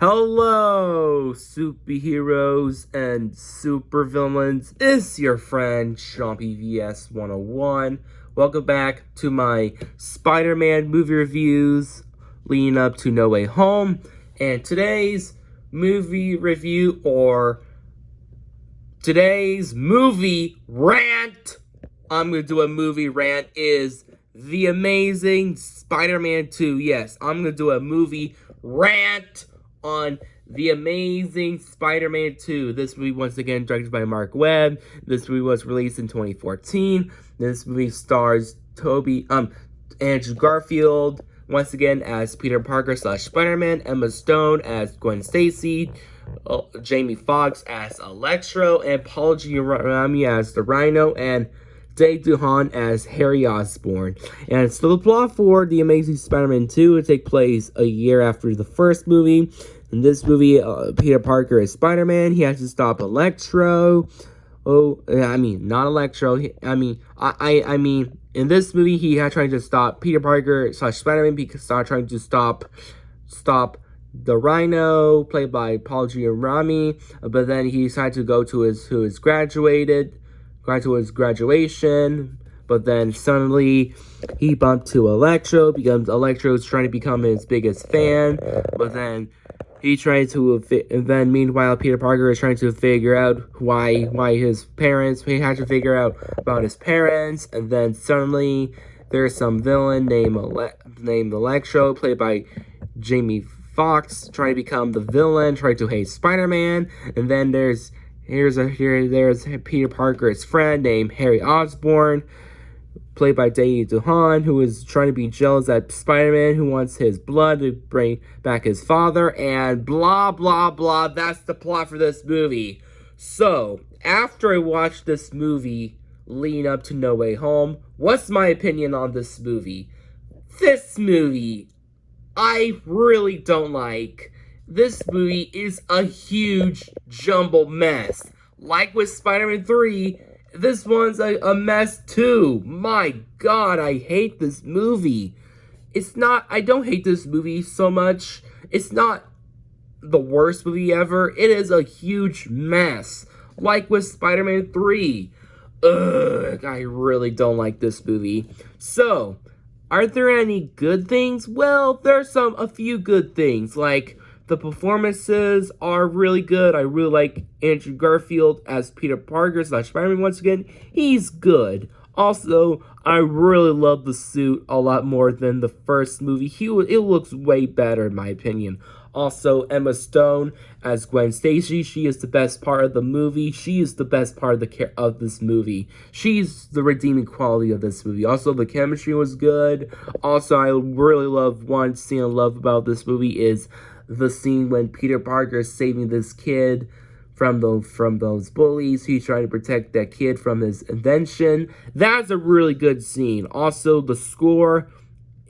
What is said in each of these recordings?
Hello, superheroes and supervillains. It's your friend Chompy VS 101. Welcome back to my Spider-Man movie reviews leading up to No Way Home. And today's movie review, or today's movie rant, I'm going to do a movie rant, is The Amazing Spider-Man 2. Yes, I'm going to do a movie rant on The Amazing Spider-Man 2. This movie, once again, directed by Mark Webb. This movie was released in 2014. This movie stars Andrew Garfield, once again, as Peter Parker / Spider-Man, Emma Stone as Gwen Stacy, Jamie Foxx as Electro, and Paul Giamatti as the Rhino, and Dave Duhan as Harry Osborn. And so the plot for The Amazing Spider-Man 2 would take place a year after the first movie. In this movie, Peter Parker is Spider-Man. He has to stop Electro. Not Electro. I mean, in this movie, he had trying to stop Peter Parker / Spider-Man because he trying to stop the Rhino, played by Paul Giamatti. But then he decided to go to his graduation, but then suddenly he bumped to Electro because Electro's trying to become his biggest fan. But then meanwhile Peter Parker is trying to figure out why his parents. He had to figure out about his parents, and then suddenly there's some villain named Electro, played by Jamie Foxx, trying to become the villain, trying to hate Spider-Man, and then there's Peter Parker's friend named Harry Osborn, played by Dave Duhan, who is trying to be jealous at Spider-Man, who wants his blood to bring back his father, and blah, blah, blah. That's the plot for this movie. So, after I watched this movie leading up to No Way Home, what's my opinion on this movie? This movie, I really don't like. This movie is a huge jumbled mess. Like with Spider-Man 3, this one's a mess too. My God, I hate this movie. I don't hate this movie so much. It's not the worst movie ever. It is a huge mess. Like with Spider-Man 3. Ugh, I really don't like this movie. So, are there any good things? Well, there's a few good things, like the performances are really good. I really like Andrew Garfield as Peter Parker / Spider-Man once again. He's good. Also, I really love the suit a lot more than the first movie. It looks way better in my opinion. Also, Emma Stone as Gwen Stacy. She is the best part of the movie. She is the best part of this movie. She's the redeeming quality of this movie. Also, the chemistry was good. Also, I really love one scene I love about this movie is the scene when Peter Parker is saving this kid from those bullies. He's trying to protect that kid from his invention. That's a really good scene. Also, the score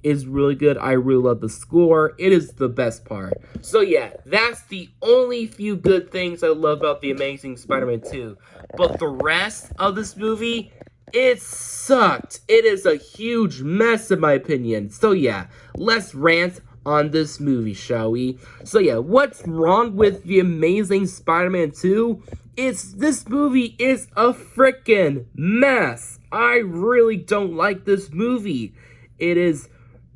is really good. I really love the score. It is the best part. So yeah, that's the only few good things I love about The Amazing Spider-Man 2. But the rest of this movie, it sucked. It is a huge mess in my opinion. So yeah, let's rant on this movie, shall we? So yeah, what's wrong with The Amazing Spider-Man 2? This movie is a freaking mess. I really don't like this movie. It is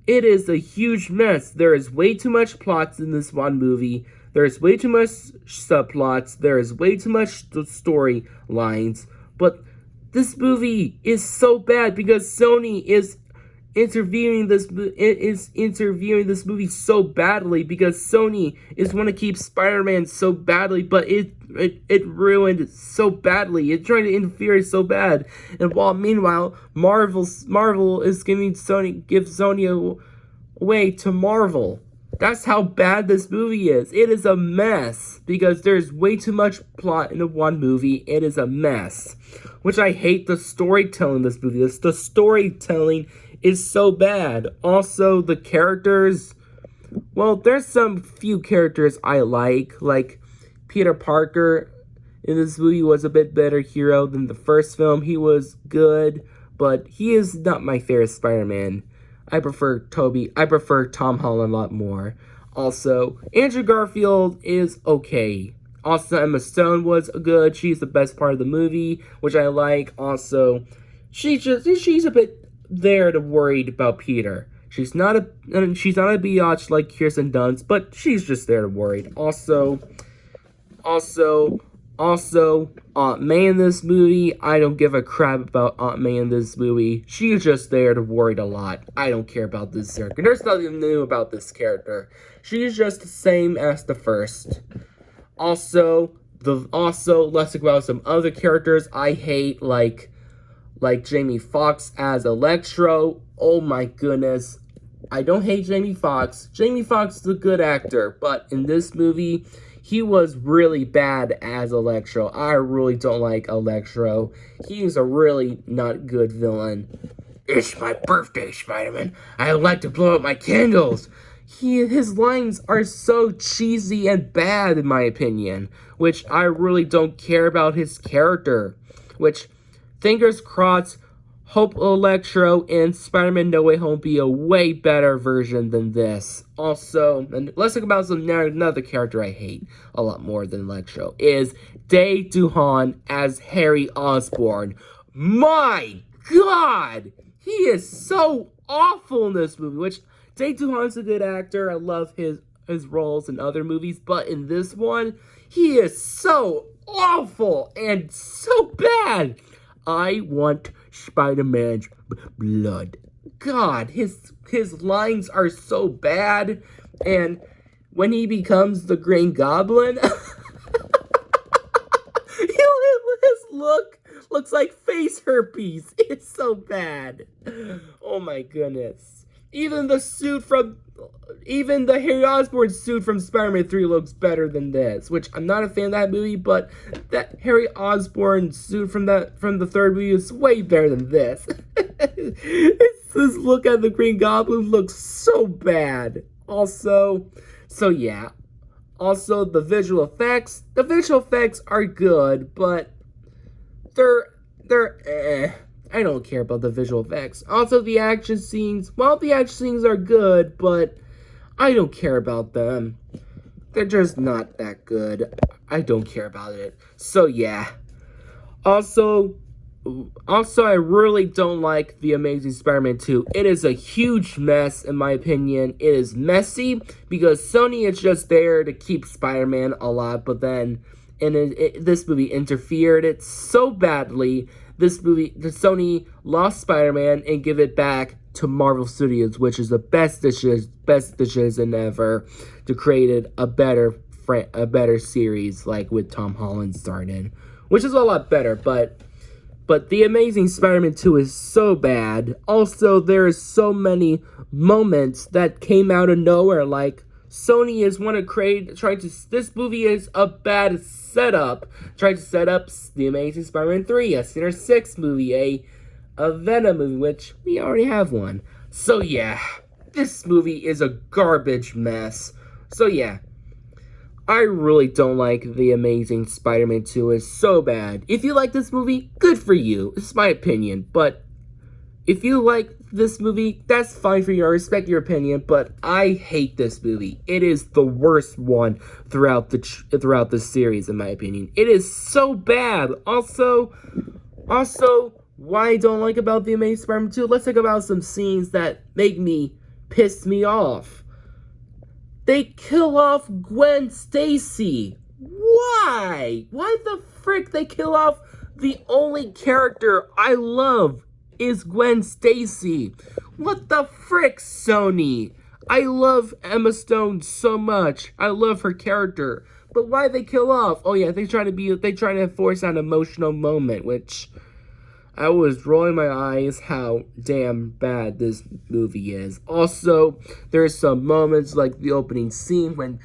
a huge mess. There is way too much plots in this one movie. There's way too much subplots. There is way too much storylines. But this movie is so bad because Sony is interviewing this movie so badly because Sony is want to keep Spider-Man so badly, but it ruined so badly. It's trying to interfere so bad, and meanwhile Marvel is give Sony away to Marvel. That's how bad this movie is. It is a mess because there's way too much plot in the one movie. It is a mess, which I hate the storytelling in this movie. The storytelling is so bad. Also, the characters, well, there's some few characters I like Peter Parker in this movie was a bit better hero than the first film. He was good, but he is not my favorite Spider-Man. I prefer Tom Holland a lot more. Also, Andrew Garfield is okay. Also, Emma Stone was good. She's the best part of the movie, which I like. Also, she's a bit there to worried about Peter. She's not a biatch like Kirsten Dunst, but she's just there to worried. Also, Aunt May in this movie, I don't give a crap about Aunt May in this movie. She's just there to worried a lot. I don't care about this character. There's nothing new about this character. She's just the same as the first. Also, let's talk about some other characters I hate, like Jamie Foxx as Electro. Oh my goodness. I don't hate Jamie Foxx. Jamie Foxx is a good actor, but in this movie, he was really bad as Electro. I really don't like Electro. He's a really not good villain. It's my birthday, Spiderman. I like to blow up my candles. His lines are so cheesy and bad, in my opinion, which I really don't care about his character. Which, fingers crossed, hope Electro and Spider-Man No Way Home be a way better version than this. Also, and let's talk about another character I hate a lot more than Electro, is Dae Duhan as Harry Osborn. My God! He is so awful in this movie, which Dae Duhan's a good actor. I love his roles in other movies, but in this one, he is so awful and so bad. I want Spider-Man's blood. God, his lines are so bad, and when he becomes the Green Goblin, his look looks like face herpes. It's so bad. Oh my goodness. Even the Harry Osborn suit from Spider-Man 3 looks better than this, which I'm not a fan of that movie, but that Harry Osborn suit from the third movie is way better than this. This look at the Green Goblin looks so bad. Also, the visual effects. The visual effects are good, but they're I don't care about the visual effects. Also, the action scenes, the action scenes are good, but I don't care about them. They're just not that good. I don't care about it. So, yeah. Also, I really don't like The Amazing Spider-Man 2. It is a huge mess, in my opinion. It is messy because Sony is just there to keep Spider-Man alive, but then this movie interfered it so badly. Sony lost Spider-Man and give it back to Marvel Studios, which is the best decision ever to create a better series, like with Tom Holland starring, which is a lot better. But The Amazing Spider-Man 2 is so bad. Also, there is so many moments that came out of nowhere, like Sony is this movie is a bad setup. Trying to set up The Amazing Spider-Man 3, a Sinister 6 movie, a Venom movie, which we already have one. So yeah, this movie is a garbage mess. So yeah, I really don't like The Amazing Spider-Man 2. It's so bad. If you like this movie, good for you. It's my opinion, but if you like this movie, that's fine for you. I respect your opinion, but I hate this movie. It is the worst one throughout the series, in my opinion. It is so bad. Also, why I don't like about The Amazing Spider-Man 2, let's talk about some scenes that piss me off. They kill off Gwen Stacy. Why? Why the frick they kill off the only character I love is Gwen Stacy? What the frick, Sony? I love Emma Stone so much. I love her character. But why they kill off? Oh yeah, they trying to force an emotional moment, which I was rolling my eyes how damn bad this movie is. Also, there's some moments like the opening scene when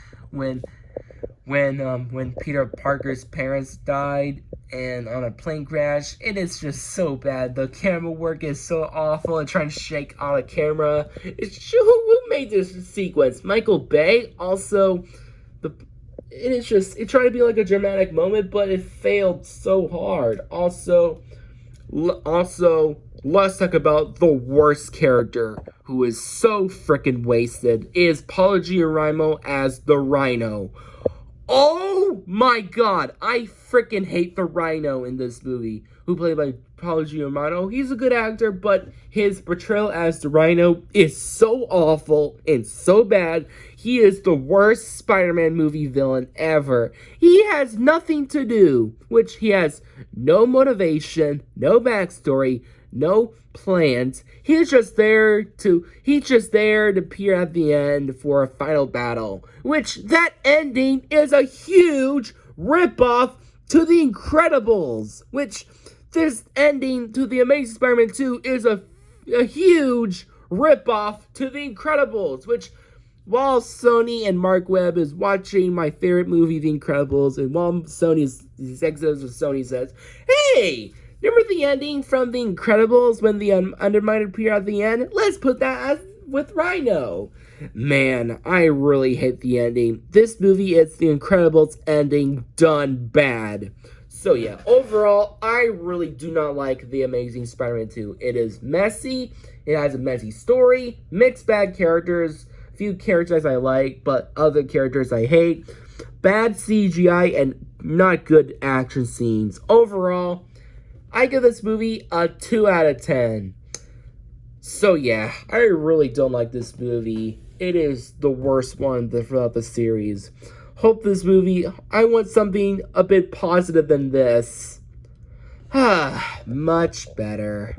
Peter Parker's parents died and on a plane crash. It is just so bad. The camera work is so awful and trying to shake on a camera. Who made this sequence? Michael Bay. Also, it tried to be like a dramatic moment, but it failed so hard. Also, let's talk about the worst character, who is so freaking wasted, is Paul Giamatti as the Rhino. Oh my god, I freaking hate the Rhino in this movie, who played by Paul Giamatti. He's a good actor, but his portrayal as the Rhino is so awful and so bad. He is the worst Spider-Man movie villain ever. He has nothing to do, which he has no motivation, no backstory, no plans. He's just there to appear at the end for a final battle, which that ending is a huge ripoff to The Incredibles, which this ending to The Amazing Spider-Man 2 is a huge ripoff to The Incredibles, which while Sony and Mark Webb is watching my favorite movie, The Incredibles, and while Sony's executive of Sony says, "Hey, remember the ending from The Incredibles when the Underminer appear at the end? Let's put that with Rhino." Man, I really hate the ending. This movie is The Incredibles ending done bad. So yeah, overall, I really do not like The Amazing Spider-Man 2. It is messy, it has a messy story, mixed bad characters, few characters I like, but other characters I hate, bad CGI, and not good action scenes. Overall, I give this movie a 2 out of 10. So yeah, I really don't like this movie. It is the worst one throughout the series. Hope this movie, I want something a bit positive than this. Much better.